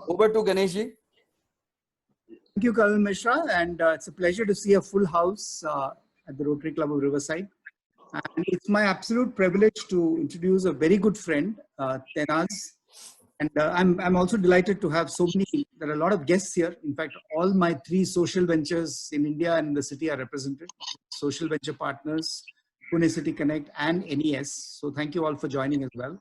Over to Ganesh ji. Thank you, Colonel Mishra, and it's a pleasure to see a full house at the Rotary Club of Riverside. And it's my absolute privilege to introduce a very good friend, Tehnaz. And I'm also delighted to have so many, there are a lot of guests here. In fact, all my 3 social ventures in India and the city are represented. Social Venture Partners, Pune City Connect, and NES. So thank you all for joining as well.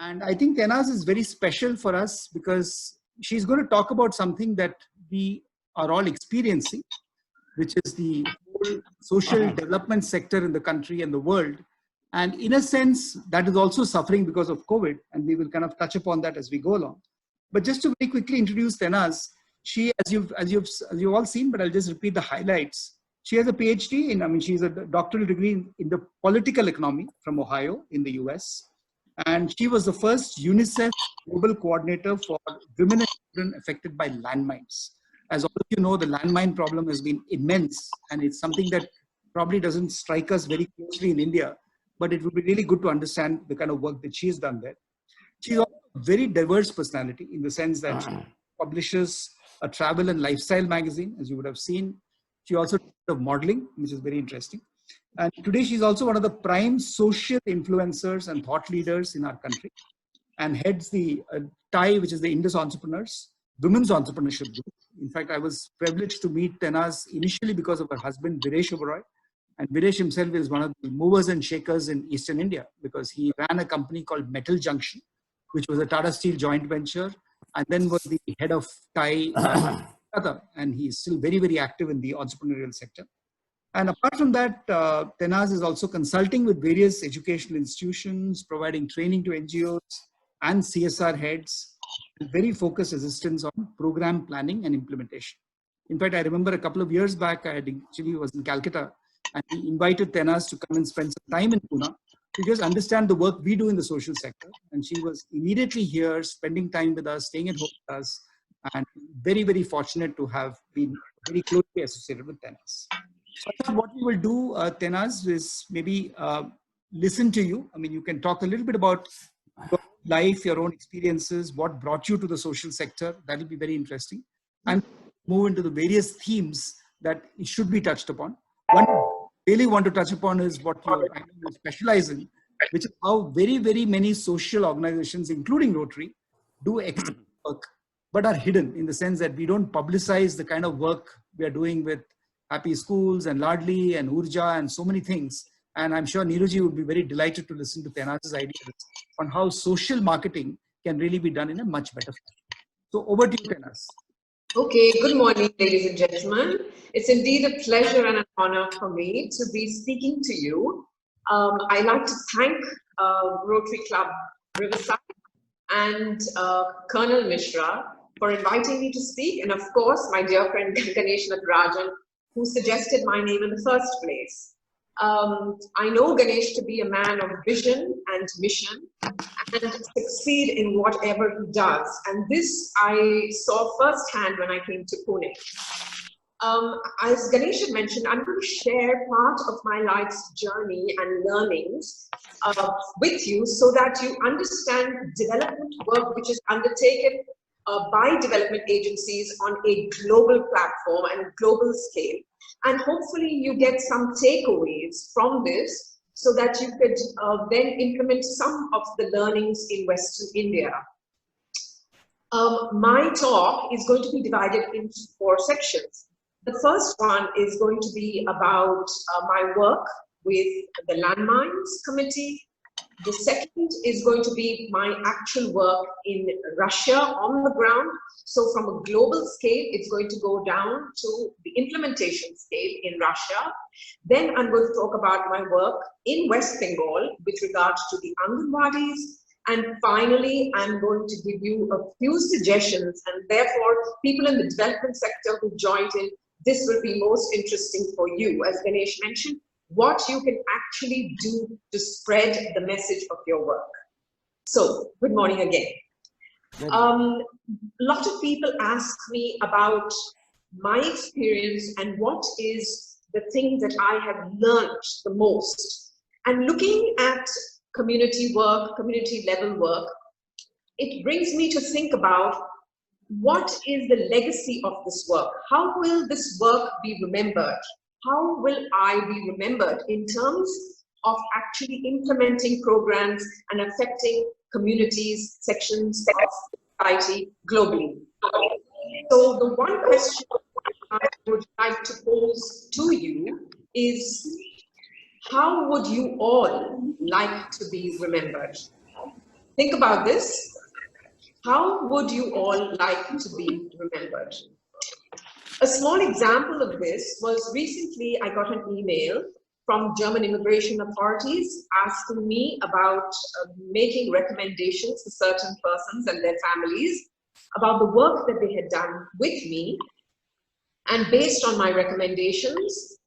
And I think Tehnaz is very special for us because she's going to talk about something that we are all experiencing, which is the whole social development sector in the country and the world. And in a sense, that is also suffering because of COVID, and we will kind of touch upon that as we go along. But just to very quickly introduce Tehnaz, she, as you've all seen, but I'll just repeat the highlights. She has a PhD in, she's a doctoral degree in the political economy from Ohio in the US. And she was the first UNICEF Global Coordinator for women and children affected by landmines. As all of you know, the landmine problem has been immense, and it's something that probably doesn't strike us very closely in India, but it would be really good to understand the kind of work that she's done there. She's also a very diverse personality in the sense that she publishes a travel and lifestyle magazine, as you would have seen. She also does modeling, which is very interesting. And today she's also one of the prime social influencers and thought leaders in our country, and heads the TIE, which is the Indus Entrepreneurs, Women's Entrepreneurship Group. In fact, I was privileged to meet Tehnaz initially because of her husband, Viresh Oberoi. And Viresh himself is one of the movers and shakers in Eastern India because he ran a company called Metal Junction, which was a Tata Steel joint venture, and then was the head of TIE, and he's still very, very active in the entrepreneurial sector. And apart from that, Tehnaz is also consulting with various educational institutions, providing training to NGOs and CSR heads, and very focused assistance on program planning and implementation. In fact, I remember a couple of years back, I actually was in Calcutta, and he invited Tehnaz to come and spend some time in Pune to just understand the work we do in the social sector. And she was immediately here, spending time with us, staying at home with us, and very, very fortunate to have been very closely associated with Tehnaz. So I thought what we will do, Tehnaz, is maybe listen to you. You can talk a little bit about your life, your own experiences, what brought you to the social sector. That will be very interesting. And move into the various themes that it should be touched upon. One I really want to touch upon is what you specialize in, which is how very, very many social organizations, including Rotary, do excellent work, but are hidden in the sense that we don't publicize the kind of work we are doing with Happy Schools and Ladli and Urja and so many things. And I'm sure Neeruji would be very delighted to listen to Tehnaz's ideas on how social marketing can really be done in a much better fashion. So over to you, Tehnaz. Okay, good morning, ladies and gentlemen. It's indeed a pleasure and an honor for me to be speaking to you. I'd like to thank Rotary Club Riverside and Colonel Mishra for inviting me to speak, and of course, my dear friend Ganesh Natarajan, who suggested my name in the first place. I know Ganesh to be a man of vision and mission and succeed in whatever he does. And this I saw firsthand when I came to Pune. As Ganesh had mentioned, I'm going to share part of my life's journey and learnings with you so that you understand development work which is undertaken by development agencies on a global platform and global scale. And hopefully you get some takeaways from this so that you could then implement some of the learnings in Western India. My talk is going to be divided into 4 sections. The first one is going to be about my work with the Landmines Committee. The second is going to be my actual work in Russia on the ground. So from a global scale, it's going to go down to the implementation scale in Russia. Then I'm going to talk about my work in West Bengal with regards to the Anganwadis. And finally, I'm going to give you a few suggestions, and therefore people in the development sector who joined in, this will be most interesting for you. As Ganesh mentioned, what you can actually do to spread the message of your work. So, good morning again. A lot of people ask me about my experience and what is the thing that I have learned the most. And looking at community work, community level work, it brings me to think about what is the legacy of this work? How will this work be remembered? How will I be remembered in terms of actually implementing programs and affecting communities, sections of society globally? So the one question I would like to pose to you is, how would you all like to be remembered? Think about this. How would you all like to be remembered? A small example of this was recently I got an email from German immigration authorities asking me about making recommendations to certain persons and their families about the work that they had done with me. And based on my recommendations,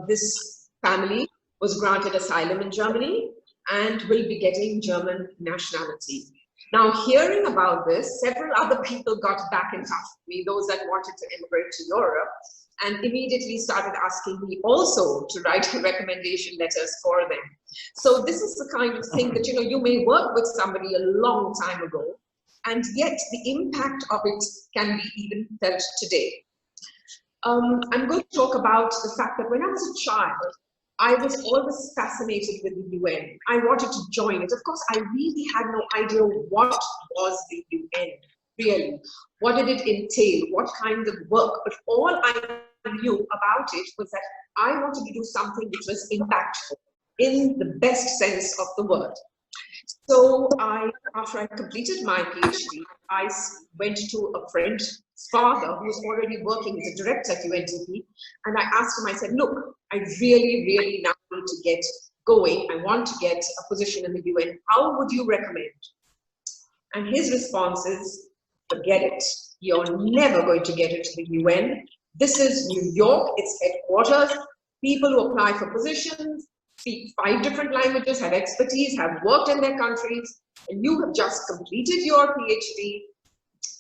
this family was granted asylum in Germany and will be getting German nationality. Now, hearing about this, several other people got back in touch with me, those that wanted to immigrate to Europe, and immediately started asking me also to write recommendation letters for them. So this is the kind of thing that, you may work with somebody a long time ago, and yet the impact of it can be even felt today. I'm going to talk about the fact that when I was a child, I was always fascinated with the UN. I wanted to join it. Of course, I really had no idea what was the UN, really. What did it entail? What kind of work? But all I knew about it was that I wanted to do something which was impactful in the best sense of the word. So after I completed my PhD, I went to a friend's father who was already working as a director at UNDP, and I asked him, I said, look, I really now need to get going. I want to get a position in the UN. How would you recommend? And his response is, forget it. You're never going to get into the UN. This is New York, it's headquarters. People who apply for positions speak 5 different languages, have expertise, have worked in their countries, and you have just completed your PhD.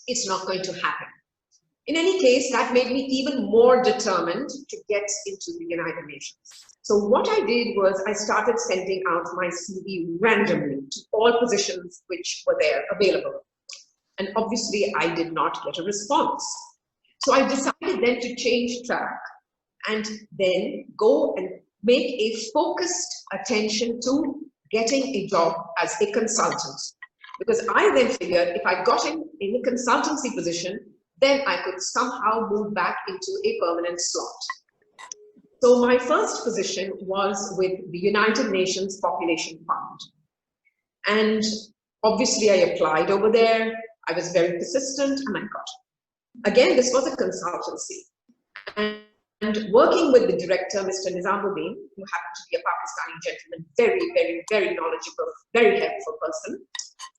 It's not going to happen. In any case, that made me even more determined to get into the United Nations. So what I did was I started sending out my CV randomly to all positions which were there available. And obviously, I did not get a response. So I decided then to change track and then go and make a focused attention to getting a job as a consultant. Because I then figured if I got in a consultancy position, then I could somehow move back into a permanent slot. So my first position was with the United Nations Population Fund. And obviously I applied over there. I was very persistent and I got it. Again, this was a consultancy. And working with the director, Mr. Nizamuddin, who happened to be a Pakistani gentleman, very knowledgeable, very helpful person,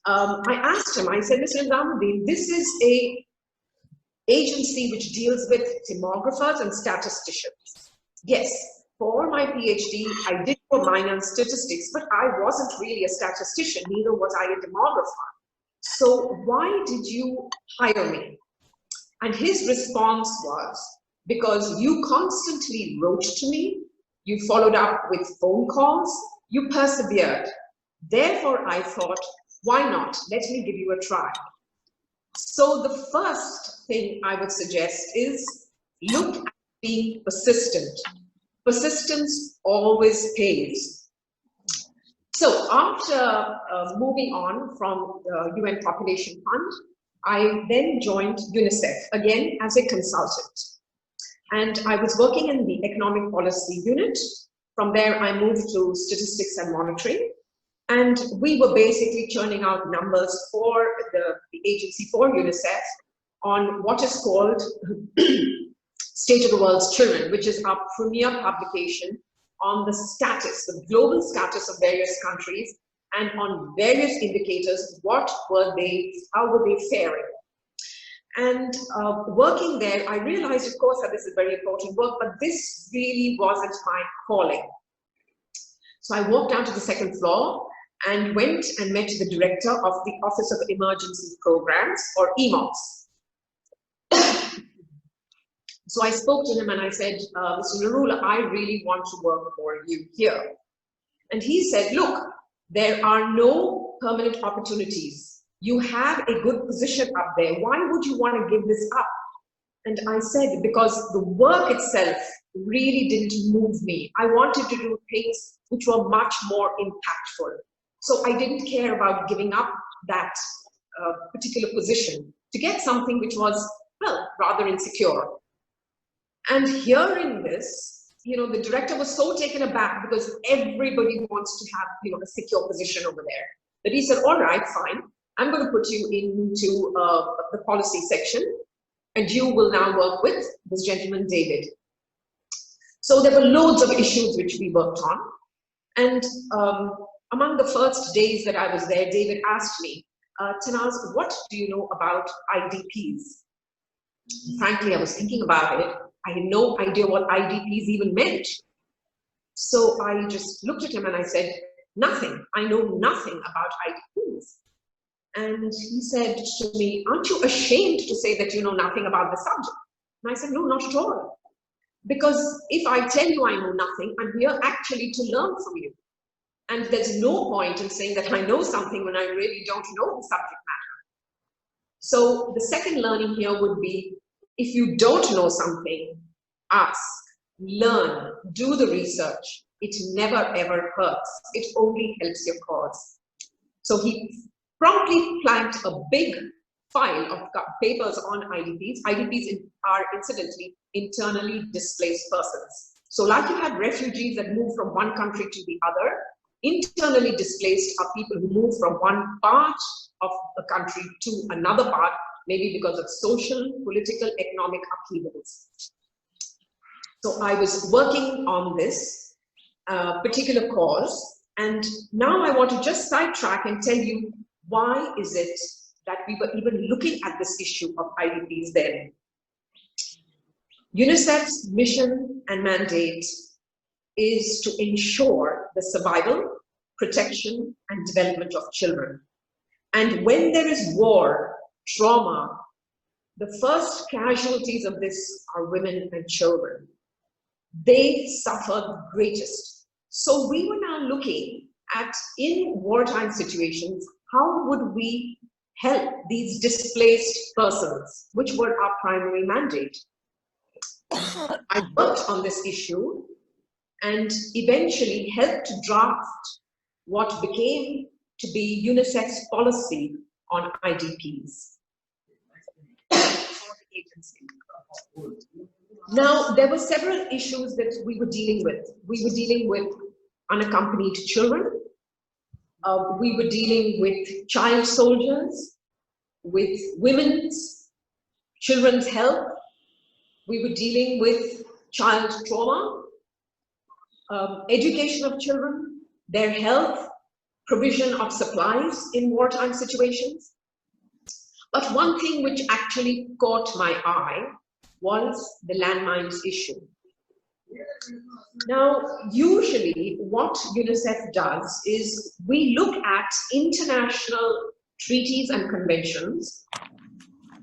I asked him, I said, Mr. Nizamuddin, this is a agency which deals with demographers and statisticians. Yes, for my PhD, I did a minor in statistics, but I wasn't really a statistician, neither was I a demographer. So why did you hire me? And his response was, because you constantly wrote to me, you followed up with phone calls, you persevered. Therefore, I thought, why not? Let me give you a try. So the first thing I would suggest is look at being persistent. Persistence always pays. So after moving on from the UN Population Fund, I then joined UNICEF, again as a consultant. And I was working in the economic policy unit. From there, I moved to statistics and monitoring. And we were basically churning out numbers for the agency for UNICEF on what is called State of the World's Children, which is our premier publication on the status, the global status of various countries, and on various indicators, how were they faring? And working there, I realized, of course, that this is very important work, but this really wasn't my calling. So I walked down to the second floor and went and met the director of the Office of Emergency Programs, or EMOPS. So I spoke to him and I said, Mr. Narula, I really want to work for you here. And he said, look, there are no permanent opportunities. You have a good position up there. Why would you want to give this up? And I said, because the work itself really didn't move me. I wanted to do things which were much more impactful. So I didn't care about giving up that particular position to get something which was, well, rather insecure. And hearing this, the director was so taken aback because everybody wants to have, a secure position over there, that he said, all right, fine. I'm going to put you into the policy section, and you will now work with this gentleman, David. So there were loads of issues which we worked on. And among the first days that I was there, David asked me, Tehnaz, what do you know about IDPs? Frankly, I was thinking about it. I had no idea what IDPs even meant. So I just looked at him and I said, nothing. I know nothing about IDPs. And he said to me, aren't you ashamed to say that you know nothing about the subject? And I said, no, not at all. Because if I tell you I know nothing, I'm here actually to learn from you. And there's no point in saying that I know something when I really don't know the subject matter. So the second learning here would be, if you don't know something, ask, learn, do the research. It never ever hurts. It only helps your cause. So he promptly planked a big file of papers on IDPs. IDPs are incidentally internally displaced persons. So like you had refugees that move from one country to the other, internally displaced are people who move from one part of a country to another part, maybe because of social, political, economic upheavals. So I was working on this particular cause, and now I want to just sidetrack and tell you why is it that we were even looking at this issue of IDPs then. UNICEF's mission and mandate is to ensure the survival, protection, and development of children. And when there is war, trauma, the first casualties of this are women and children. They suffer the greatest. So we were now looking at, in wartime situations, how would we help these displaced persons, which were our primary mandate. I worked on this issue and eventually helped to draft what became to be UNICEF's policy on IDPs. Now, there were several issues that we were dealing with. We were dealing with unaccompanied children. We were dealing with child soldiers, with children's health. We were dealing with child trauma, education of children, their health, provision of supplies in wartime situations. But one thing which actually caught my eye was the landmines issue. Now, usually what UNICEF does is we look at international treaties and conventions,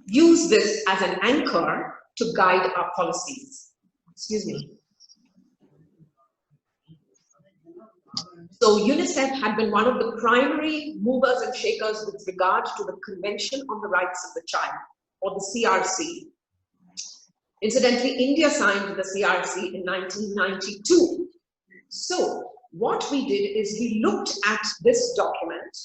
use this as an anchor to guide our policies. Excuse me. So UNICEF had been one of the primary movers and shakers with regard to the Convention on the Rights of the Child, or the CRC. Incidentally, India signed the CRC in 1992. So what we did is we looked at this document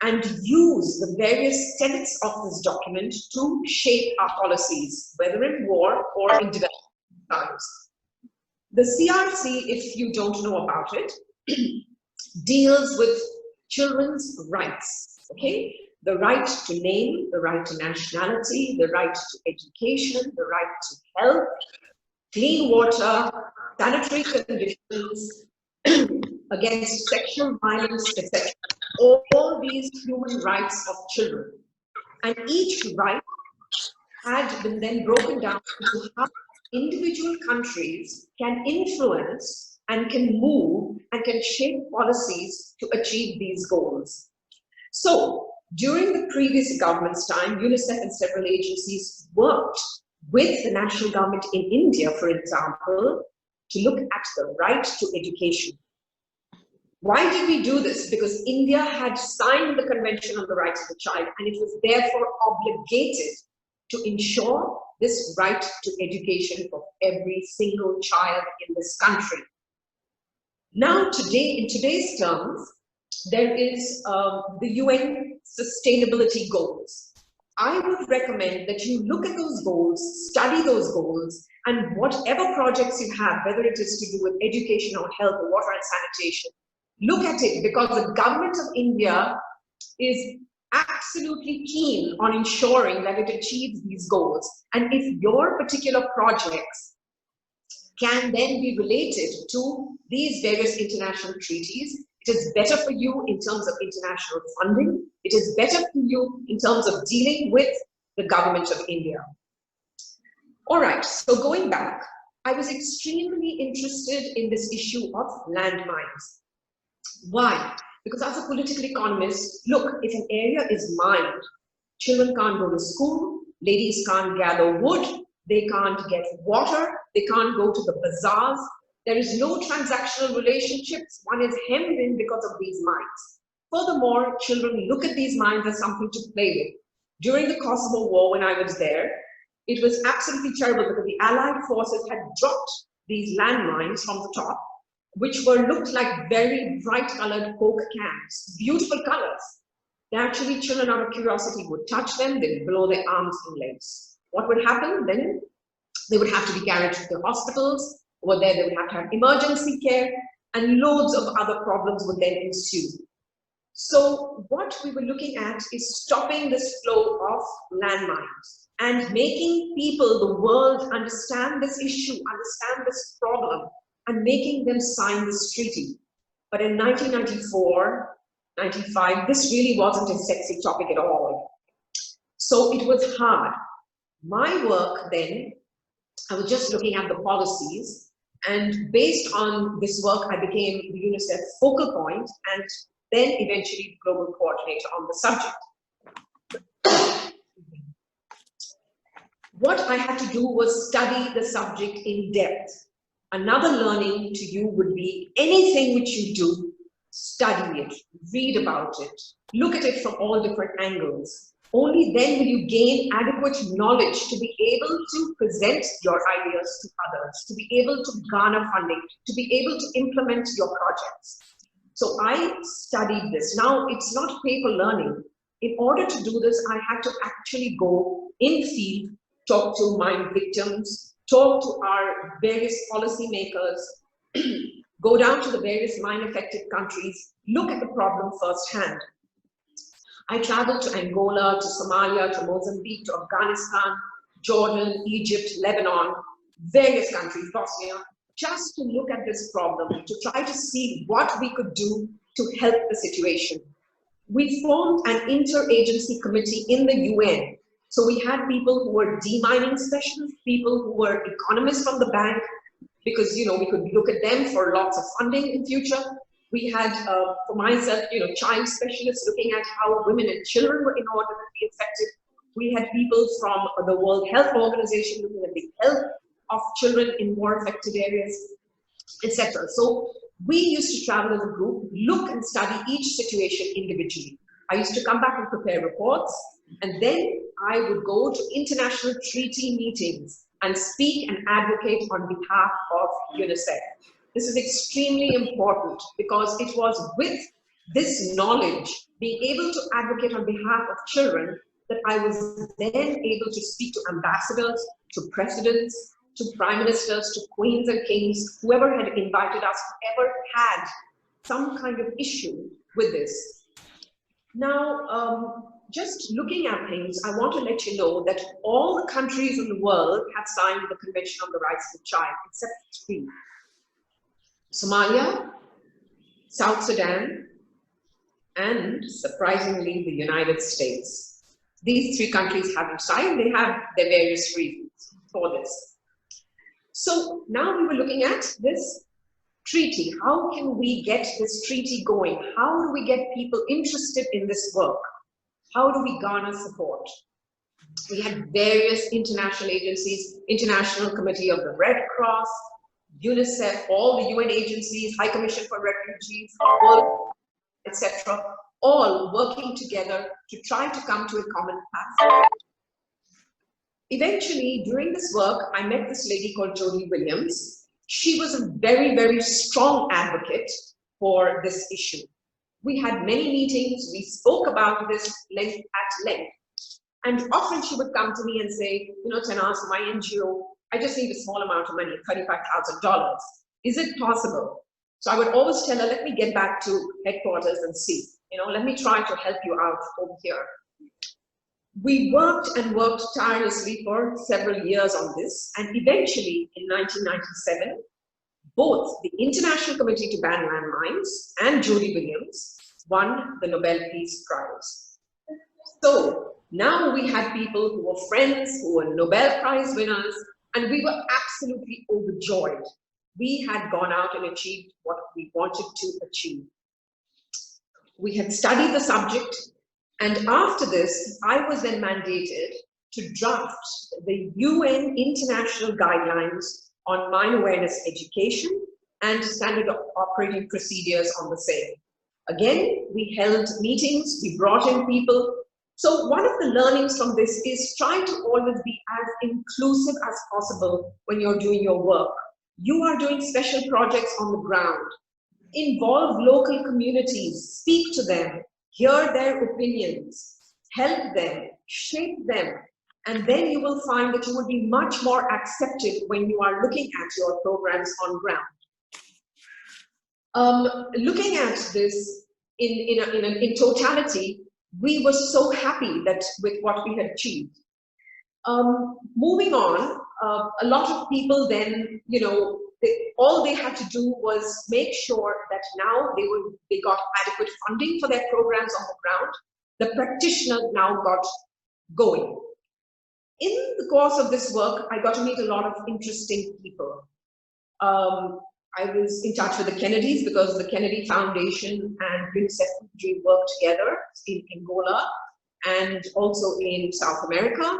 and used the various tenets of this document to shape our policies, whether in war or in development times. The CRC, if you don't know about it, deals with children's rights, okay? The right to name, the right to nationality, the right to education, the right to health, clean water, sanitary conditions, against sexual violence, etc. All these human rights of children. And each right had been then broken down into how individual countries can influence and can move and can shape policies to achieve these goals. So, during the previous government's time, UNICEF and several agencies worked with the national government in India, for example, to look at the right to education. Why did we do this? Because India had signed the Convention on the Rights of the Child, and it was therefore obligated to ensure this right to education for every single child in this country. Now, today, in today's terms, there is the UN Sustainability Goals. I would recommend that you look at those goals, study those goals, and whatever projects you have, whether it is to do with education or health or water and sanitation, look at it, because the government of India is absolutely keen on ensuring that it achieves these goals. And if your particular projects can then be related to these various international treaties, it is better for you in terms of international funding. It is better for you in terms of dealing with the government of India. All right, so going back, I was extremely interested in this issue of landmines. Why? Because as a political economist, look, if an area is mined, children can't go to school, ladies can't gather wood, they can't get water, they can't go to the bazaars. There is no transactional relationships. One is hemmed in because of these mines. Furthermore, children look at these mines as something to play with. During the Kosovo War, when I was there, it was absolutely terrible because the Allied forces had dropped these landmines from the top, which looked like very bright colored Coke cans, beautiful colors. Naturally, children out of curiosity would touch them, they'd blow their arms and legs. What would happen then? They would have to be carried to the hospitals. Over there, they would have to have emergency care, and loads of other problems would then ensue. So what we were looking at is stopping this flow of landmines and making people, the world, understand this issue, understand this problem, and making them sign this treaty. But in 1994, 95, this really wasn't a sexy topic at all. So it was hard. My work then, I was just looking at the policies, and based on this work, I became the UNICEF focal point and then eventually global coordinator on the subject. What I had to do was study the subject in depth. Another learning to you would be anything which you do, study it, read about it, look at it from all different angles. Only then will you gain adequate knowledge to be able to present your ideas to others, to be able to garner funding, to be able to implement your projects. So I studied this. Now, it's not paper learning. In order to do this, I had to actually go in field, talk to mine victims, talk to our various policymakers, go down to the various mine-affected countries, look at the problem firsthand. I traveled to Angola, to Somalia, to Mozambique, to Afghanistan, Jordan, Egypt, Lebanon, various countries, Bosnia, just to look at this problem, to try to see what we could do to help the situation. We formed an interagency committee in the UN. So we had people who were demining specialists, people who were economists from the bank, because we could look at them for lots of funding in future. We had, for myself, child specialists looking at how women and children were inordinately affected. We had people from the World Health Organization looking at the health of children in war affected areas, etc. So we used to travel as a group, look and study each situation individually. I used to come back and prepare reports, and then I would go to international treaty meetings and speak and advocate on behalf of UNICEF. This is extremely important because it was with this knowledge, being able to advocate on behalf of children, that I was then able to speak to ambassadors, to presidents, to prime ministers, to queens and kings, whoever had invited us, whoever had some kind of issue with this. Now, just looking at things, I want to let you know that all the countries in the world have signed the Convention on the Rights of the Child, except 3. Somalia, South Sudan, and surprisingly, the United States. These 3 countries haven't signed. They have their various reasons for this. So now we were looking at this treaty. How can we get this treaty going? How do we get people interested in this work? How do we garner support? We had various international agencies, International Committee of the Red Cross, UNICEF, all the UN agencies, High Commission for Refugees, World, etc., all working together to try to come to a common path. Eventually, during this work, I met this lady called Jodie Williams. She was a very, very strong advocate for this issue. We had many meetings, we spoke about this at length. And often she would come to me and say, you know, Tehnaz, my NGO, I just need a small amount of money, $35,000. Is it possible? So I would always tell her, let me get back to headquarters and see, you know, let me try to help you out over here. We worked and worked tirelessly for several years on this. And eventually in 1997, both the International Committee to Ban Landmines and Jodie Williams won the Nobel Peace Prize. So now we had people who were friends, who were Nobel Prize winners, and we were absolutely overjoyed. We had gone out and achieved what we wanted to achieve. We had studied the subject, and after this, I was then mandated to draft the UN International Guidelines on Mine Awareness Education and Standard Operating Procedures on the same. Again, we held meetings, we brought in people. So one of the learnings from this is try to always be as inclusive as possible when you're doing your work. You are doing special projects on the ground. Involve local communities, speak to them, hear their opinions, help them, shape them, and then you will find that you will be much more accepted when you are looking at your programs on ground. Looking at this in totality, we were so happy that with what we had achieved. Moving on, a lot of people then, you know, all they had to do was make sure that now they got adequate funding for their programs on the ground. The practitioner now got going. In the course of this work, I got to meet a lot of interesting people. I was in touch with the Kennedys because the Kennedy Foundation and UNICEF worked together in Angola and also in South America.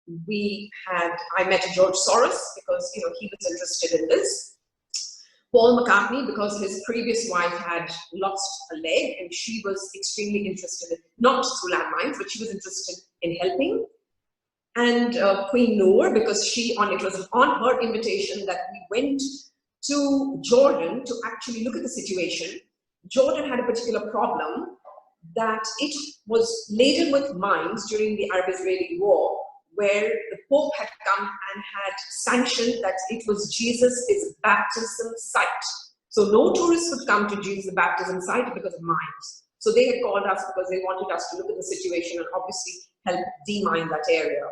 I met George Soros because, you know, he was interested in this. Paul McCartney because his previous wife had lost a leg and she was extremely interested in, not through landmines, but she was interested in helping. And Queen Noor because it was on her invitation that we went to Jordan to actually look at the situation. Jordan had a particular problem that it was laden with mines during the Arab-Israeli war, where the Pope had come and had sanctioned that it was Jesus' baptism site. So no tourists would come to Jesus' baptism site because of mines. So they had called us because they wanted us to look at the situation and obviously help demine that area.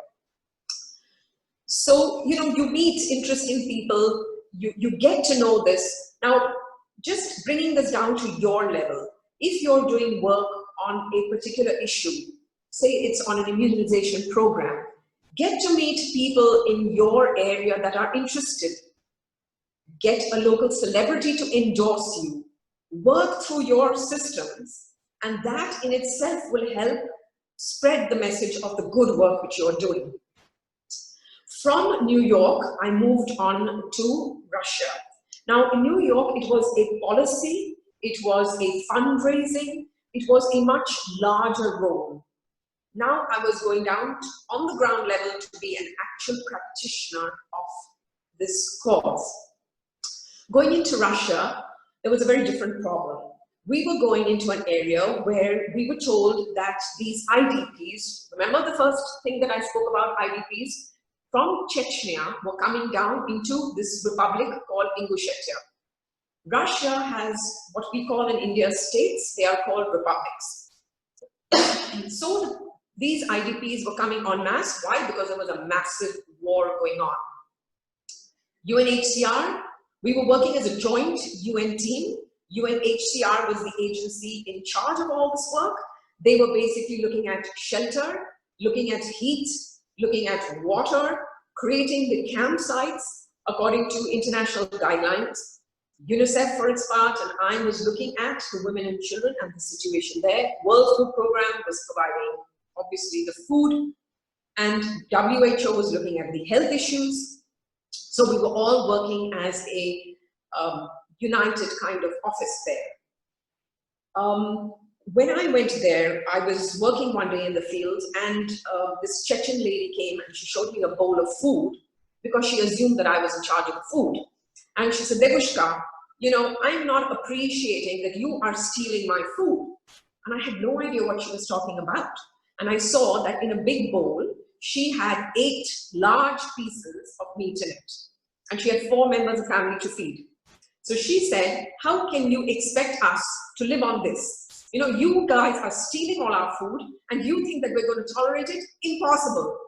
So, you know, you meet interesting people, you get to know this. Now, just bringing this down to your level, if you're doing work on a particular issue, say it's on an immunization program, get to meet people in your area that are interested. Get a local celebrity to endorse you. Work through your systems, and that in itself will help spread the message of the good work which you're doing. From New York, I moved on to Russia. Now, in New York, it was a policy, it was a fundraising, it was a much larger role. Now I was going down on the ground level to be an actual practitioner of this cause. Going into Russia, there was a very different problem. We were going into an area where we were told that these IDPs, remember the first thing that I spoke about, IDPs, from Chechnya were coming down into this republic called Ingushetia. Russia has what we call in India states, they are called republics. So these IDPs were coming en masse. Why? Because there was a massive war going on. UNHCR, we were working as a joint UN team. UNHCR was the agency in charge of all this work. They were basically looking at shelter, looking at heat, looking at water, creating the campsites according to international guidelines. UNICEF, for its part, and I was looking at the women and children and the situation there. World Food Programme was providing, obviously, the food, and WHO was looking at the health issues. So we were all working as a united kind of office there. When I went there, I was working one day in the field, and this Chechen lady came and she showed me a bowl of food because she assumed that I was in charge of the food. And she said, Devushka, you know, I'm not appreciating that you are stealing my food. And I had no idea what she was talking about. And I saw that in a big bowl, she had 8 large pieces of meat in it. And she had 4 members of family to feed. So she said, how can you expect us to live on this? You know, you guys are stealing all our food and you think that we're going to tolerate it? Impossible.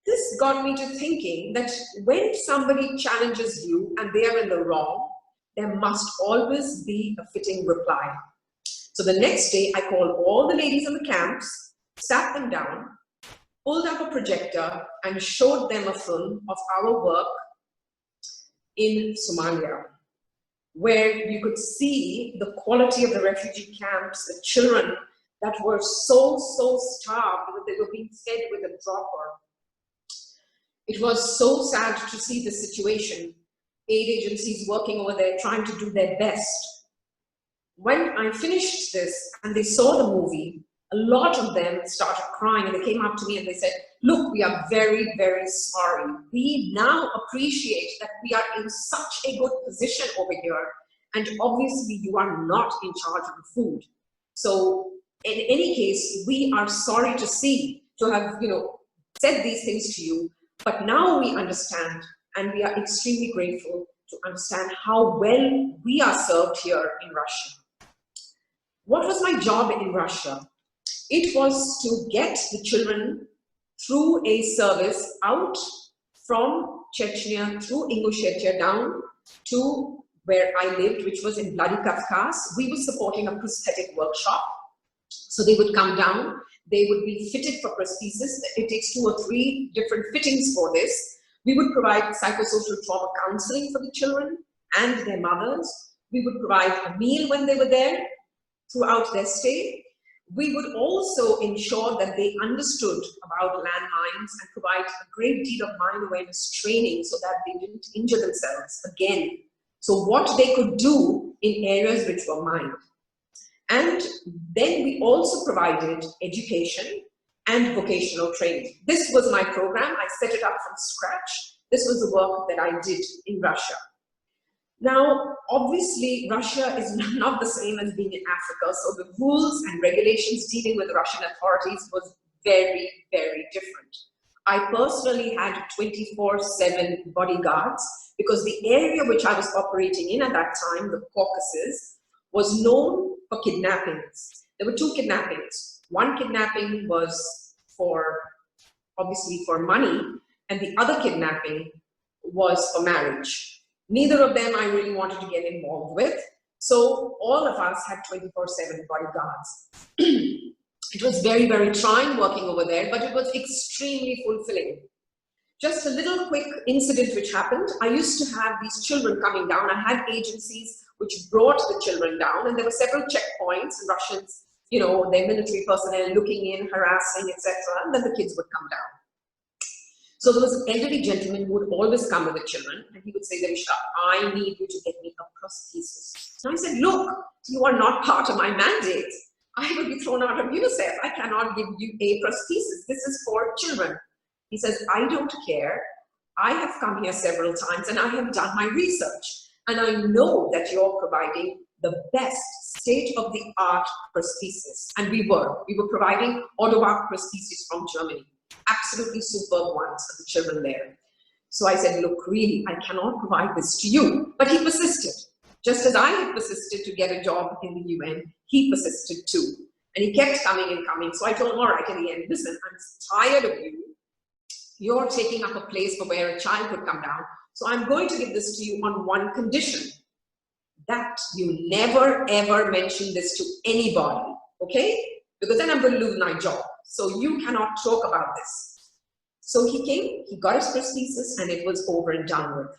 This got me to thinking that when somebody challenges you and they are in the wrong, there must always be a fitting reply. So the next day, I called all the ladies in the camps, sat them down, pulled up a projector and showed them a film of our work in Somalia, where you could see the quality of the refugee camps, the children that were so starved that they were being fed with a dropper. It was so sad to see the situation. Aid agencies working over there trying to do their best. When I finished this and they saw the movie, a lot of them started crying and they came up to me and they said, look, we are very, very sorry. We now appreciate that we are in such a good position over here. And obviously you are not in charge of the food. So in any case, we are sorry to see, to have, you know, said these things to you, but now we understand and we are extremely grateful to understand how well we are served here in Russia. What was my job in Russia? It was to get the children through a service out from Chechnya, through Ingushetia down to where I lived, which was in Vladikavkaz. We were supporting a prosthetic workshop. So they would come down, they would be fitted for prosthesis. It takes 2 or 3 different fittings for this. We would provide psychosocial trauma counseling for the children and their mothers. We would provide a meal when they were there throughout their stay. We would also ensure that they understood about landmines and provide a great deal of mine awareness training so that they didn't injure themselves again. So what they could do in areas which were mined. And then we also provided education and vocational training. This was my program. I set it up from scratch. This was the work that I did in Russia. Now, obviously, Russia is not the same as being in Africa, so the rules and regulations dealing with Russian authorities was very, very different. I personally had 24/7 bodyguards because the area which I was operating in at that time, the Caucasus, was known for kidnappings. There were 2 kidnappings. One kidnapping was obviously for money, and the other kidnapping was for marriage. Neither of them I really wanted to get involved with. So all of us had 24/7 bodyguards. It was very, very trying working over there, but it was extremely fulfilling. Just a little quick incident which happened. I used to have these children coming down. I had agencies which brought the children down, and there were several checkpoints, and Russians, you know, their military personnel looking in, harassing, etc., and then the kids would come down. So there was an elderly gentleman who would always come with the children, and he would say, Devushka, I need you to get me a prosthesis. So I said, look, you are not part of my mandate. I will be thrown out of UNICEF. I cannot give you a prosthesis. This is for children. He says, I don't care. I have come here several times and I have done my research. And I know that you're providing the best state-of-the-art prosthesis. And we were providing Autobach prosthesis from Germany. Absolutely superb ones for the children there. So I said, look, really, I cannot provide this to you. But he persisted. Just as I had persisted to get a job in the UN, he persisted too. And he kept coming and coming. So I told him, all right, in the end, listen, I'm tired of you. You're taking up a place for where a child could come down. So I'm going to give this to you on one condition, that you never, ever mention this to anybody, okay? Because then I'm going to lose my job. So you cannot talk about this. So he came, he got his prosthesis, and it was over and done with.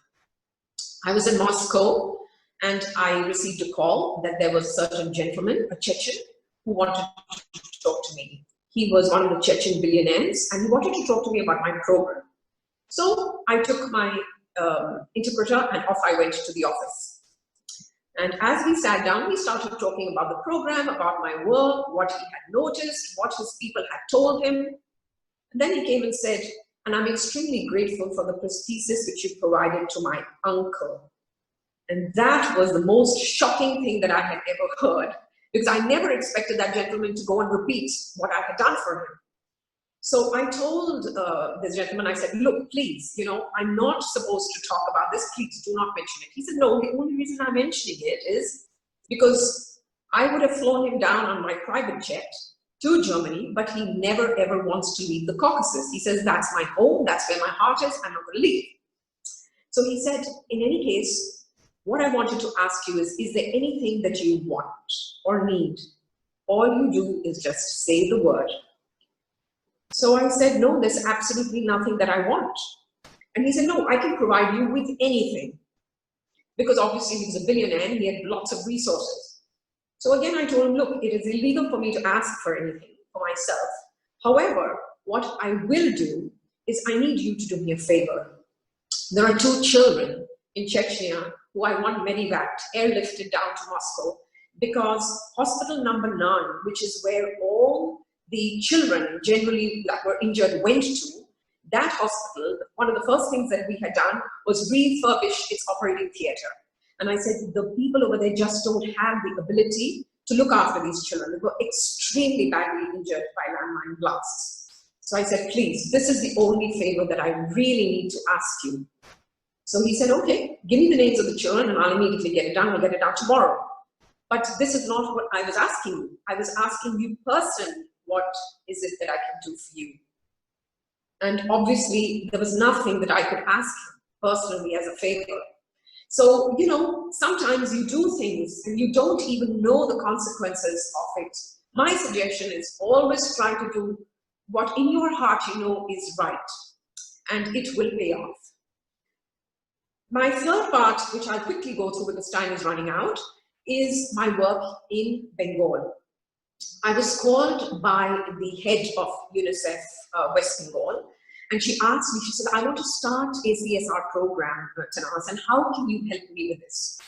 I was in Moscow, and I received a call that there was a certain gentleman, a Chechen, who wanted to talk to me. He was one of the Chechen billionaires, and he wanted to talk to me about my program. So I took my interpreter, and off I went to the office. And as we sat down, we started talking about the program, about my work, what he had noticed, what his people had told him. And then he came and said, and I'm extremely grateful for the prosthesis which you provided to my uncle. And that was the most shocking thing that I had ever heard, because I never expected that gentleman to go and repeat what I had done for him. So I told this gentleman, I said, look, please, you know, I'm not supposed to talk about this. Please do not mention it. He said, no, the only reason I'm mentioning it is because I would have flown him down on my private jet to Germany, but he never ever wants to leave the Caucasus. He says, that's my home, that's where my heart is, I'm not going to leave. So he said, in any case, what I wanted to ask you is there anything that you want or need? All you do is just say the word. So I said, no, there's absolutely nothing that I want. And he said, no, I can provide you with anything. Because obviously he was a billionaire and he had lots of resources. So again, I told him, look, it is illegal for me to ask for anything for myself. However, what I will do is I need you to do me a favor. There are 2 children in Chechnya who I want medevaced, airlifted down to Moscow, because hospital number 9, which is where all the children generally that were injured went to, that hospital, one of the first things that we had done was refurbish its operating theater. And I said, the people over there just don't have the ability to look after these children. They were extremely badly injured by landmine blasts. So I said, please, this is the only favor that I really need to ask you. So he said, okay, give me the names of the children and I'll immediately get it done. I'll get it done tomorrow. But this is not what I was asking you. I was asking you personally, what is it that I can do for you? And obviously, there was nothing that I could ask personally as a favor. So, you know, sometimes you do things and you don't even know the consequences of it. My suggestion is always try to do what in your heart you know is right, and it will pay off. My third part, which I'll quickly go through because time is running out, is my work in Bengal. I was called by the head of UNICEF West Bengal, and she asked me, she said, I want to start a CSR program, Tehnaz, and how can you help me with this?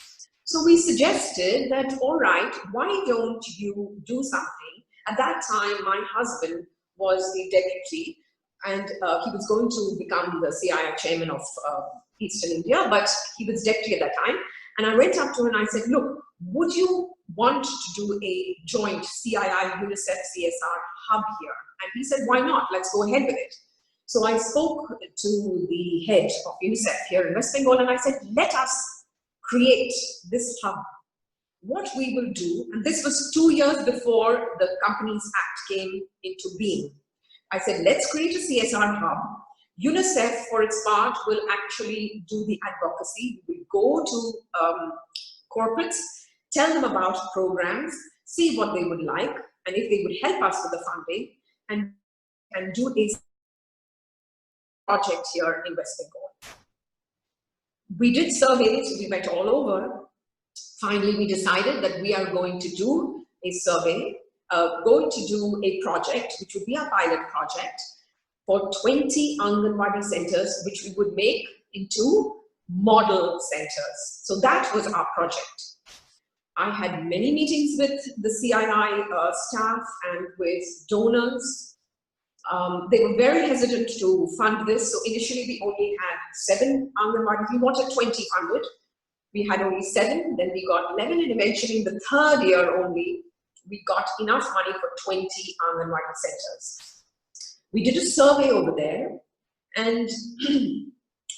So we suggested that, all right, why don't you do something? At that time, my husband was the deputy, and he was going to become the CII chairman of Eastern India, but he was deputy at that time. And I went up to him and I said, look, would you want to do a joint CII UNICEF CSR hub here? And he said, why not? Let's go ahead with it. So I spoke to the head of UNICEF here in West Bengal and I said, let us create this hub. What we will do, and this was 2 years before the Companies Act came into being. I said, let's create a CSR hub. UNICEF, for its part, will actually do the advocacy. We will go to corporates, tell them about programs, see what they would like, and if they would help us with the funding, and do a project here in West Bengal. We did surveys, we went all over. Finally, we decided that we are going to do a survey, going to do a project, which would be our pilot project, for 20 Anganwadi centers, which we would make into model centers. So that was our project. I had many meetings with the CII staff and with donors. They were very hesitant to fund this. So initially we only had 7 Anganwadis. We wanted 20 funded. We had only 7, then we got 11, and eventually in the 3rd year only, we got enough money for 20 Anganwadi centers. We did a survey over there, and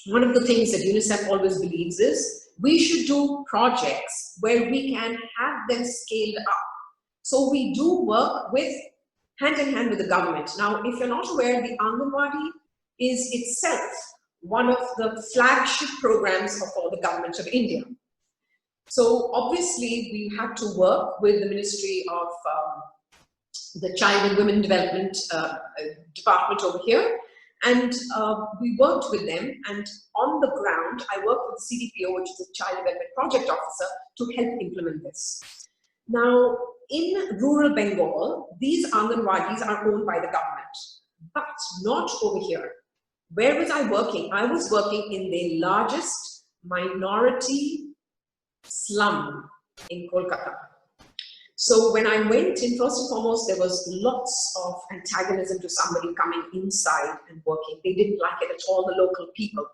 one of the things that UNICEF always believes is we should do projects where we can have them scaled up. So we do work with hand in hand with the government. Now, if you're not aware, the Anganwadi is itself one of the flagship programs of all the government of India. So obviously, we had to work with the Ministry of the Child and Women Development Department over here, and we worked with them, and on the ground, I worked with the CDPO, which is the Child Development Project Officer, to help implement this. Now, in rural Bengal, these Anganwadis are owned by the government, but not over here. Where was I working? I was working in the largest minority slum in Kolkata. So when I went in, first and foremost, there was lots of antagonism to somebody coming inside and working. They didn't like it at all, the local people.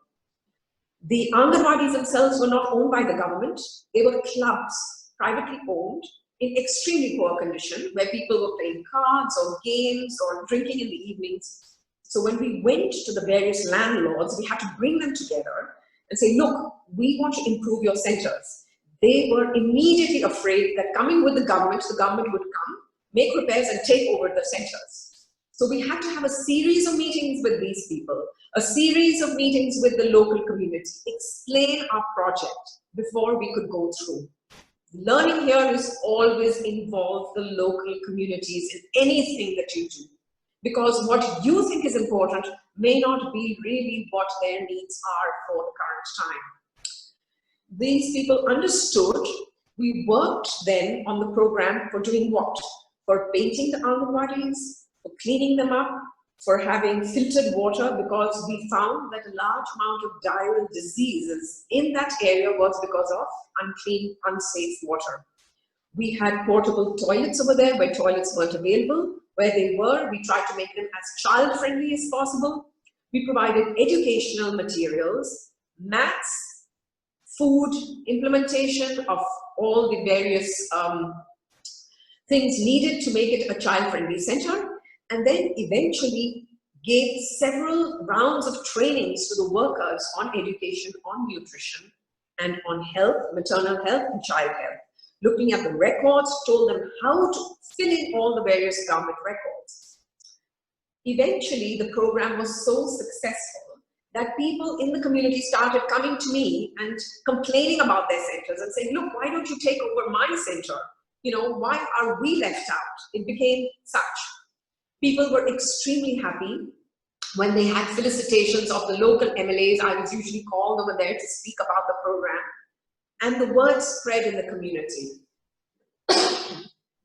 The Anganwadis themselves were not owned by the government. They were clubs, privately owned, in extremely poor condition, where people were playing cards or games or drinking in the evenings. So when we went to the various landlords, we had to bring them together and say, look, we want to improve your centers. They were immediately afraid that coming with the government would come, make repairs and take over the centers. So we had to have a series of meetings with these people, a series of meetings with the local community, explain our project before we could go through. Learning here is always involve the local communities in anything that you do, because what you think is important may not be really what their needs are for the current time. These people understood. We worked then on the program for doing what? For painting the Anganwadis, for cleaning them up, for having filtered water, because we found that a large amount of diarrheal diseases in that area was because of unclean, unsafe water. We had portable toilets over there where toilets weren't available. Where they were, we tried to make them as child-friendly as possible. We provided educational materials, mats, food, implementation of all the various things needed to make it a child-friendly center, and then eventually gave several rounds of trainings to the workers on education, on nutrition, and on health, maternal health and child health. Looking at the records, told them how to fill in all the various government records. Eventually, the program was so successful that people in the community started coming to me and complaining about their centers and saying, look, why don't you take over my center? You know, why are we left out? It became such. People were extremely happy when they had felicitations of the local MLAs. I was usually called over there to speak about the program. And the word spread in the community.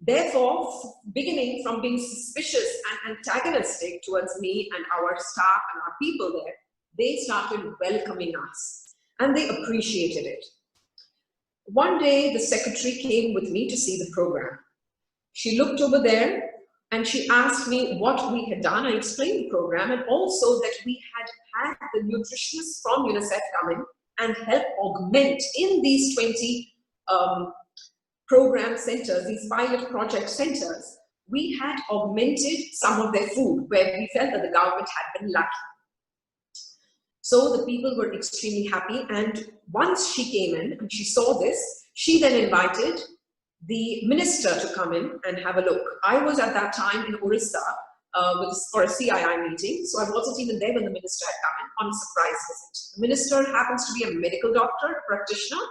Therefore, beginning from being suspicious and antagonistic towards me and our staff and our people there, they started welcoming us and they appreciated it. One day, the secretary came with me to see the program. She looked over there and she asked me what we had done. I explained the program and also that we had the nutritionists from UNICEF come in and help augment in these 20 program centers, these pilot project centers. We had augmented some of their food where we felt that the government had been lacking. So the people were extremely happy, and once she came in and she saw this, she then invited the minister to come in and have a look. I was at that time in Orissa for a CII meeting, so I wasn't even there when the minister had come in on a surprise visit. The minister happens to be a medical doctor, a practitioner,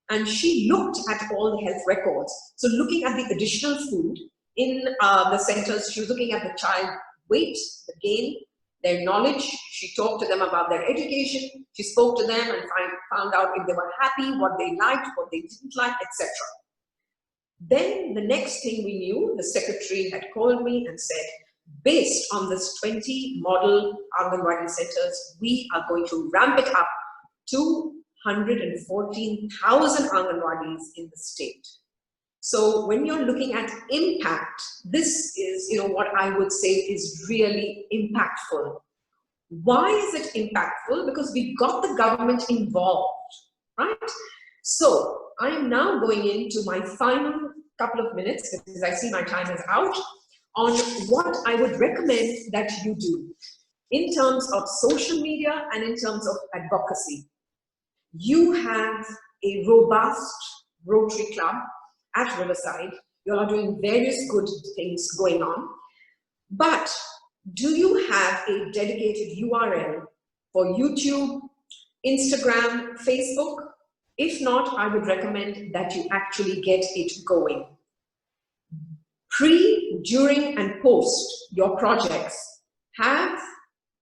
and she looked at all the health records. So looking at the additional food in the centers, she was looking at the child weight, the gain, their knowledge. She talked to them about their education. She spoke to them and found out if they were happy, what they liked, what they didn't like, etc. Then the next thing we knew, the secretary had called me and said, based on this 20 model Anganwadi centers, we are going to ramp it up to 114,000 Anganwadis in the state. So when you're looking at impact, this is, what I would say is really impactful. Why is it impactful? Because we got the government involved, right? So I am now going into my final couple of minutes, because I see my time is out, on what I would recommend that you do in terms of social media and in terms of advocacy. You have a robust Rotary Club at Riverside. You all are doing various good things going on. But do you have a dedicated URL for YouTube, Instagram, Facebook? If not, I would recommend that you actually get it going. Pre, during, and post your projects. Have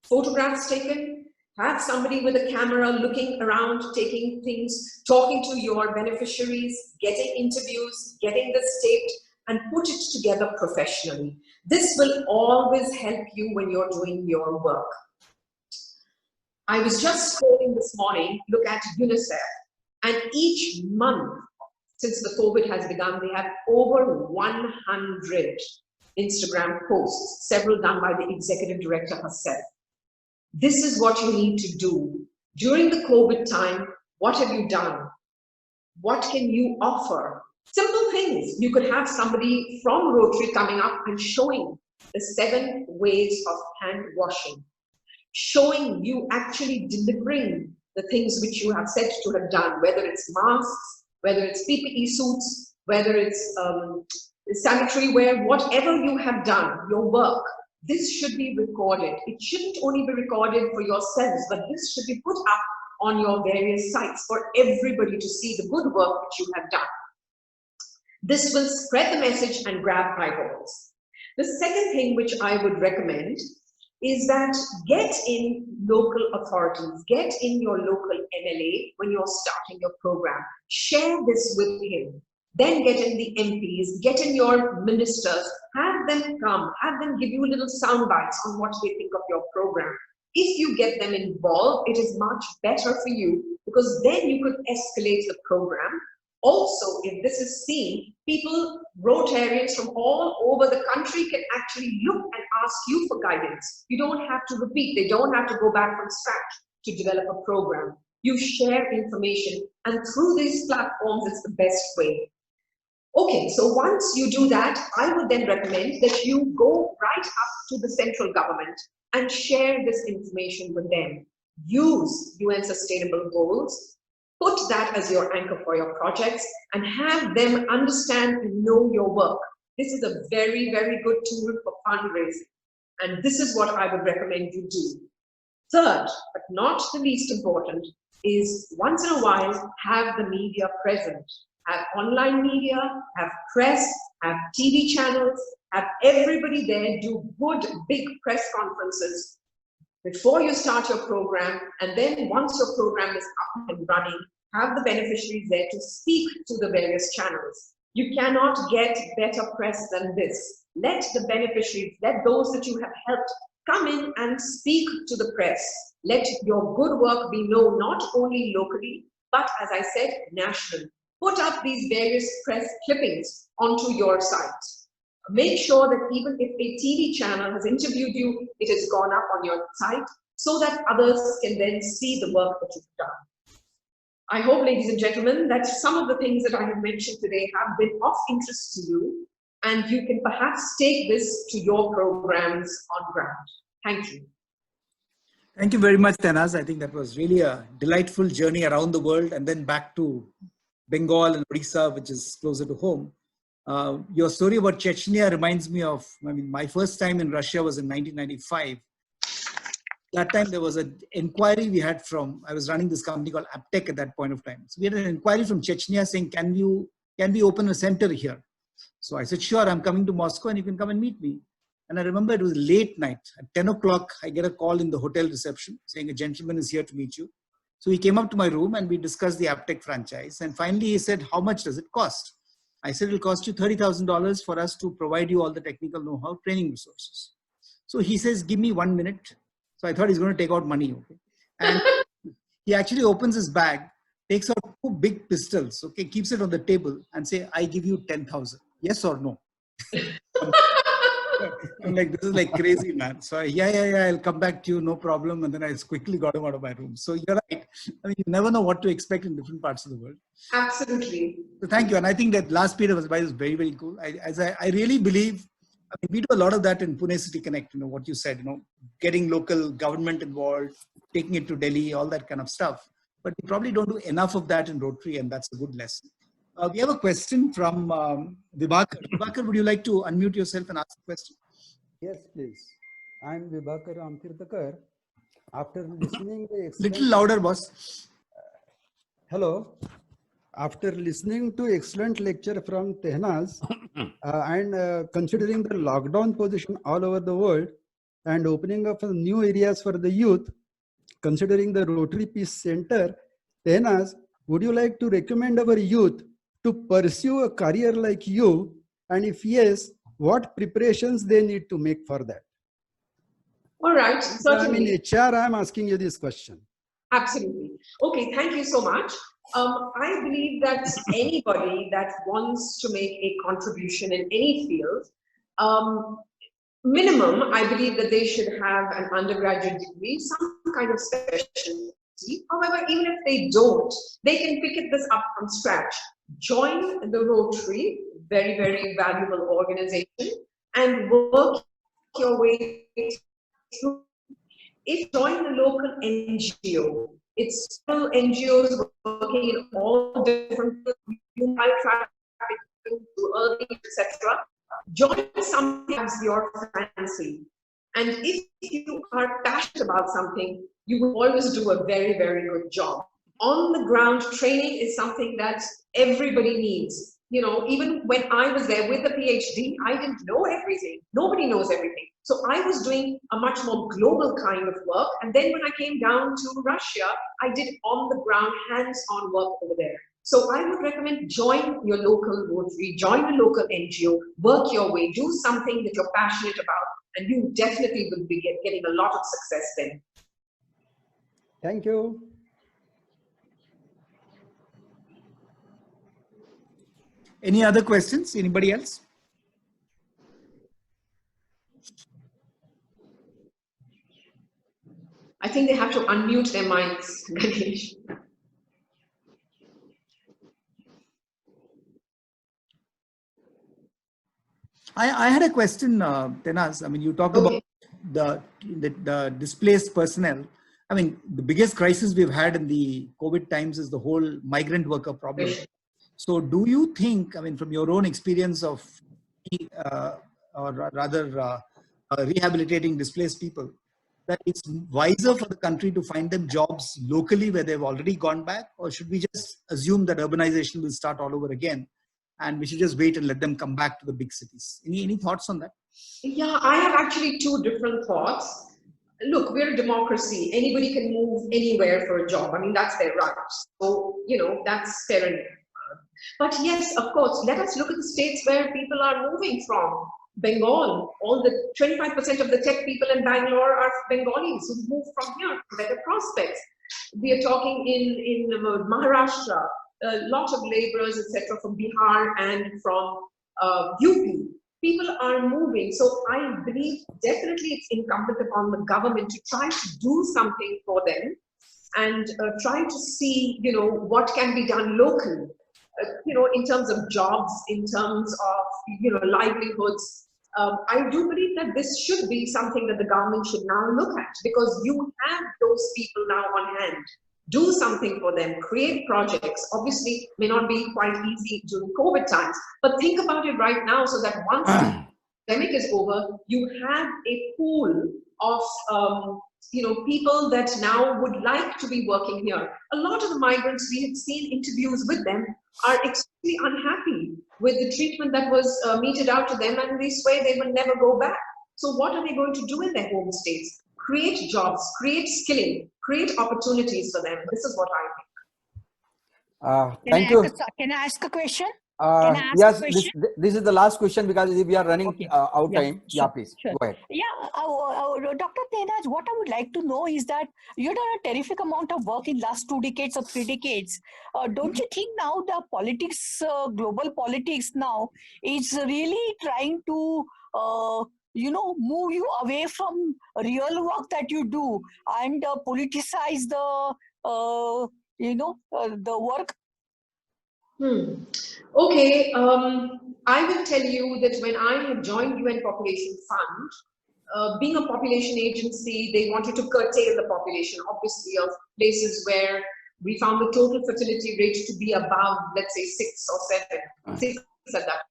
photographs taken, have somebody with a camera looking around, taking things, talking to your beneficiaries, getting interviews, getting this taped, and put it together professionally. This will always help you when you're doing your work. I was just scrolling this morning, look at UNICEF, and each month, since the COVID has begun, they have over 100 Instagram posts, several done by the executive director herself. This is what you need to do. During the COVID time, what have you done? What can you offer? Simple things. You could have somebody from Rotary coming up and showing the 7 ways of hand washing, showing you actually delivering the things which you have said to have done, whether it's masks, whether it's PPE suits, whether it's sanitary wear, whatever you have done, your work. This should be recorded. It shouldn't only be recorded for yourselves, but this should be put up on your various sites for everybody to see the good work that you have done. This will spread the message and grab eyeballs. The second thing which I would recommend is that get in local authorities, get in your local MLA when you're starting your program. Share this with him. Then get in the MPs, get in your ministers, have them come, have them give you little sound bites on what they think of your program. If you get them involved, it is much better for you because then you could escalate the program. Also, if this is seen, people, Rotarians from all over the country can actually look and ask you for guidance. You don't have to repeat. They don't have to go back from scratch to develop a program. You share information, and through these platforms, it's the best way. Okay, so once you do that, I would then recommend that you go right up to the central government and share this information with them. Use UN Sustainable Goals, put that as your anchor for your projects, and have them understand and know your work. This is a very, very good tool for fundraising, and this is what I would recommend you do. Third, but not the least important, is once in a while, have the media present. Have online media, have press, have TV channels, have everybody there do good big press conferences before you start your program, and then once your program is up and running, have the beneficiaries there to speak to the various channels. You cannot get better press than this. Let the beneficiaries, let those that you have helped come in and speak to the press. Let your good work be known not only locally, but as I said, nationally. Put up these various press clippings onto your site. Make sure that even if a TV channel has interviewed you, it has gone up on your site so that others can then see the work that you've done. I hope, ladies and gentlemen, that some of the things that I have mentioned today have been of interest to you, and you can perhaps take this to your programs on ground. Thank you. Thank you very much, Tehnaz. I think that was really a delightful journey around the world and then back to Bengal and Odisha, which is closer to home. Your story about Chechnya reminds me of, my first time in Russia was in 1995. That time there was an inquiry we had from, I was running this company called Aptech at that point of time. So we had an inquiry from Chechnya saying, can we open a center here? So I said, sure, I'm coming to Moscow and you can come and meet me. And I remember it was late night. At 10 o'clock, I get a call in the hotel reception saying a gentleman is here to meet you. So he came up to my room and we discussed the Aptech franchise. And finally he said, how much does it cost? I said, it'll cost you $30,000 for us to provide you all the technical know-how, training resources. So he says, give me 1 minute. So I thought he's going to take out money. Okay? And he actually opens his bag, takes out 2 big pistols, okay, keeps it on the table and say, I give you 10,000. Yes or no? I'm like, this is like crazy, man. So yeah, I'll come back to you, no problem. And then I quickly got him out of my room. So you're right. You never know what to expect in different parts of the world. Absolutely. So thank you. And I think that last period of advice was very, very cool. I really believe, we do a lot of that in Pune City Connect, what you said, getting local government involved, taking it to Delhi, all that kind of stuff. But we probably don't do enough of that in Rotary, and that's a good lesson. We have a question from Vibhakar. Vibhakar, would you like to unmute yourself and ask a question? Yes, please. I'm Vibhakar Amtirthakar. After listening to Little louder, boss. Hello. After listening to excellent lecture from Tehnaz and considering the lockdown position all over the world and opening up new areas for the youth, considering the Rotary Peace Center, Tehnaz, would you like to recommend our youth to pursue a career like you? And if yes, what preparations they need to make for that? All right. So I'm in HR, I'm asking you this question. Absolutely. Okay, thank you so much. I believe that anybody that wants to make a contribution in any field, minimum, I believe that they should have an undergraduate degree, some kind of specialty. However, even if they don't, they can pick this up from scratch. Join the Rotary, very, very valuable organization, and work your way through. If you join the local NGO, it's still NGOs working in all different human trafficking to early, etc. Join something as your fancy. And if you are passionate about something, you will always do a very, very good job. On the ground training is something that everybody needs. You know, even when I was there with a PhD, I didn't know everything. Nobody knows everything. So I was doing a much more global kind of work. And then when I came down to Russia, I did on the ground, hands-on work over there. So I would recommend join your local Rotary, join a local NGO, work your way, do something that you're passionate about, and you definitely will be getting a lot of success then. Thank you. Any other questions? Anybody else? I think they have to unmute their mics, Ganesh. I had a question, Tehnaz. I mean, you talked about the displaced personnel. I mean, the biggest crisis we've had in the COVID times is the whole migrant worker problem. So do you think, I mean, from your own experience of, or rather rehabilitating displaced people, that it's wiser for the country to find them jobs locally where they've already gone back? Or should we just assume that urbanization will start all over again and we should just wait and let them come back to the big cities? Any thoughts on that? Yeah, I have actually two different thoughts. Look, we're a democracy. Anybody can move anywhere for a job. I mean, that's their right. So, you know, that's fair enough. But yes, of course, let us look at the states where people are moving from. Bengal, all the 25% of the tech people in Bangalore are Bengalis who move from here for better prospects. We are talking in Maharashtra, a lot of laborers, etc., from Bihar and from UP. People are moving. So I believe definitely it's incumbent upon the government to try to do something for them and try to see, you know, what can be done locally. You know, in terms of jobs, in terms of, you know, livelihoods. I do believe that this should be something that the government should now look at, because you have those people now on hand. Do something for them, create projects. Obviously, may not be quite easy during COVID times, but think about it right now so that once the pandemic is over, you have a pool of you know, people that now would like to be working here. A lot of the migrants, we have seen interviews with them, are extremely unhappy with the treatment that was meted out to them, and they swear they will never go back. So what are they going to do in their home states? Create jobs, create skilling, create opportunities for them. This is what I think. Thank you. Can I ask a question? Yes, this is the last question because we are running out time. Sure, Yeah, please sure. go ahead. Yeah, Dr. Tehnaz, what I would like to know is that you've done a terrific amount of work in last 2 decades or 3 decades. Don't you think now the politics, global politics now, is really trying to you know, move you away from real work that you do and politicize the you know, the work? Okay, I will tell you that when I had joined UN Population Fund, being a population agency, they wanted to curtail the population, obviously, of places where we found the total fertility rate to be above, let's say, 6 or 7, 6 at that.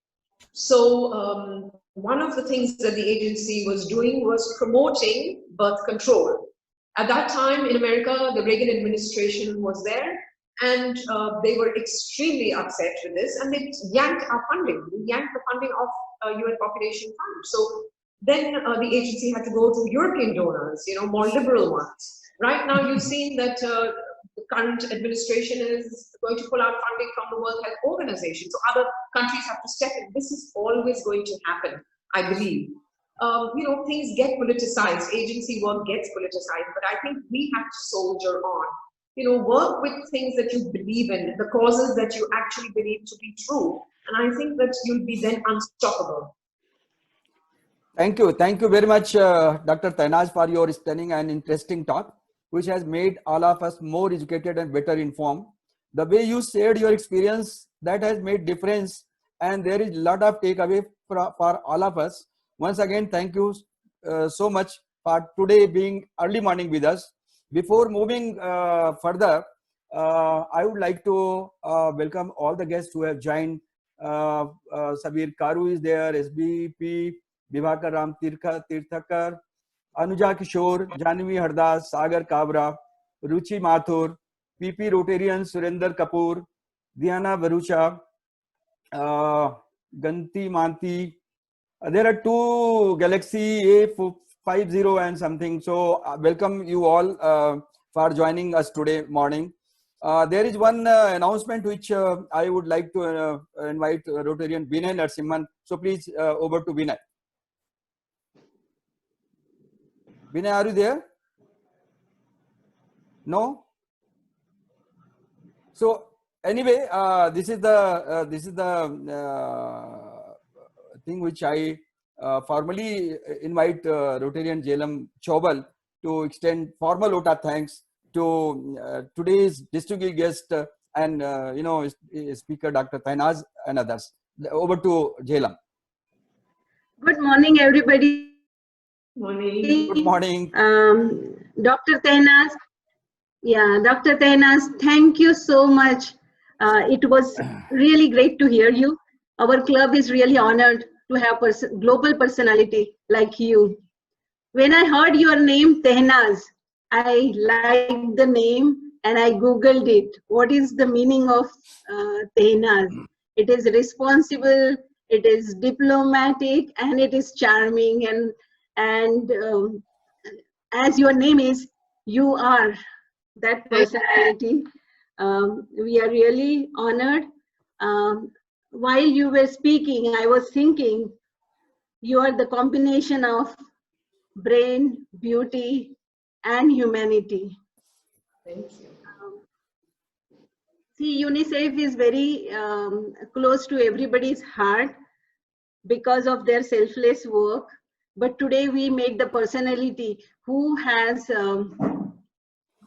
So one of the things that the agency was doing was promoting birth control. At that time in America, the Reagan administration was there, and they were extremely upset with this, and they yanked our funding. They yanked the funding of UN Population Fund. So then the agency had to go to European donors, you know, more liberal ones. Right now, you've seen that the current administration is going to pull out funding from the World Health Organization. So other countries have to step in. This is always going to happen, I believe. You know, things get politicized. Agency work gets politicized, but I think we have to soldier on. work with things that you believe in, the causes that you actually believe to be true. And I think that you'll be then unstoppable. Thank you very much, Dr. Tehnaz, for your stunning and interesting talk, which has made all of us more educated and better informed. The way you shared your experience, that has made difference, and there is a lot of takeaway for all of us. Once again, thank you so much for today being early morning with us. Before moving further, I would like to welcome all the guests who have joined. Sabir Karu is there, SBP, Vivakar Ram Tirthakar, Anuja Kishore, Janvi Hardas, Sagar Kabra, Ruchi Mathur, PP Rotarian Surender Kapoor, Diana Varucha, Ganti Manti. There are two Galaxy A50 and something. So welcome you all for joining us today morning. There is one announcement which I would like to invite Rotarian Vinay Narasimhan. So please over to Vinay. Vinay, are you there? No. So anyway, this is the thing which I formally invite Rotarian Jhelum Chobal to extend formal OTA thanks to today's distinguished guest and Speaker Dr. Tehnaz and others. Over to Jhelum. Good morning, everybody. Morning. Good morning. Dr. Tehnaz. Yeah, Dr. Tehnaz, thank you so much. It was really great to hear you. Our club is really honored to have global personality like you. When I heard your name, Tehnaz, I liked the name and I Googled it. What is the meaning of Tehnaz? It is responsible, it is diplomatic, and it is charming. And as your name is, you are that personality. We are really honored. While you were speaking, I was thinking you are the combination of brain, beauty, and humanity. Thank you. See, UNICEF is very close to everybody's heart because of their selfless work. But today we made the personality who has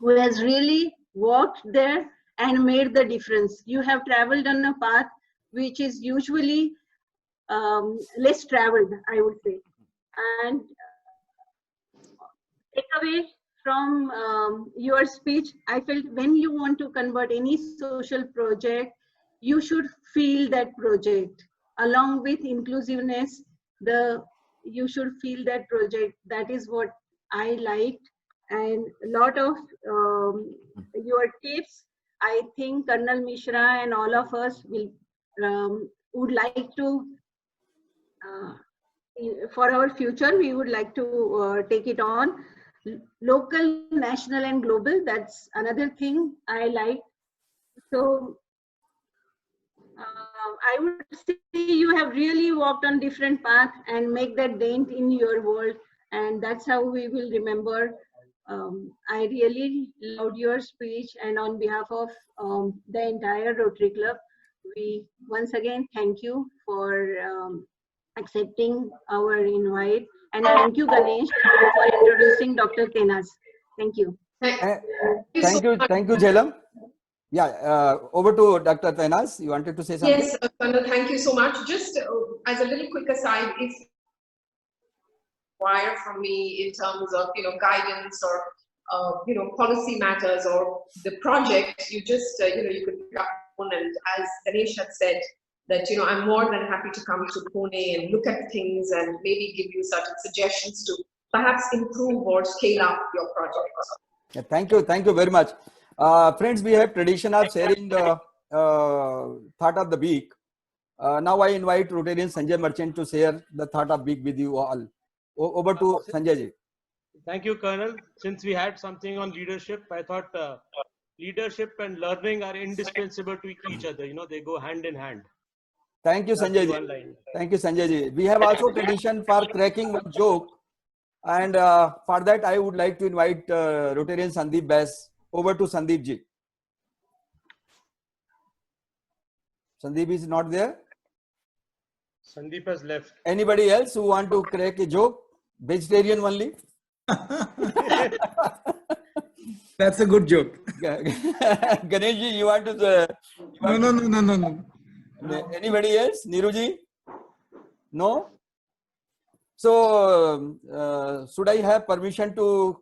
really walked there and made the difference. You have traveled on a path which is usually less traveled, I would say. And take away from your speech, I felt when you want to convert any social project, you should feel that project. Along with inclusiveness, you should feel that project. That is what I liked. And a lot of your tips, I think Colonel Mishra and all of us would like to, for our future, we would like to take it on. Local, national, and global, that's another thing I like. So I would say you have really walked on different paths and make that dent in your world, and that's how we will remember. I really loved your speech, and on behalf of the entire Rotary Club, we once again thank you for accepting our invite, and thank you, Ganesh, for introducing Dr. Tehnaz. Thank you. Thank you, Jhelum. Yeah, over to Dr. Tehnaz. You wanted to say something? Yes, Colonel, thank you so much. Just as a little quick aside, if require from me in terms of guidance or policy matters or the project, you just you could pick up the phone, and as Ganesh had said, that I'm more than happy to come to Pune and look at things and maybe give you certain suggestions to perhaps improve or scale up your project. Yeah, thank you very much. Friends, we have tradition of sharing the thought of the week. Now I invite Rotarian Sanjay Merchant to share the thought of week with you all. Over to Sanjay Ji. Thank you, Colonel. Since we had something on leadership, I thought leadership and learning are indispensable to each other. They go hand in hand. Thank you, Sanjay Ji. Thank you, Sanjay Ji. We have also tradition for cracking one joke, and for that I would like to invite Rotarian Sandeep Bass. over to Sandeep Ji. Sandeep is not there. Sandeep has left. Anybody else who want to crack a joke? Vegetarian only. That's a good joke. Ganesh Ji, you want to? No. Anybody else? Neeru Ji? No. So should I have permission to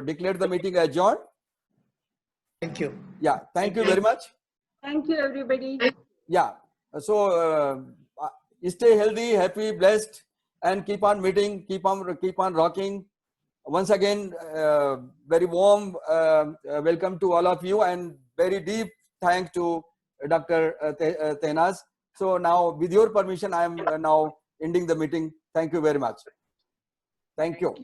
declare the meeting adjourned? Thank you. Yeah. Thank you very much. Thank you, everybody. Yeah. So stay healthy, happy, blessed, and keep on meeting, keep on rocking. Once again, very warm welcome to all of you, and very deep thanks to Dr. Tehnaz. So now, with your permission, I am now ending the meeting. Thank you very much. Thank you.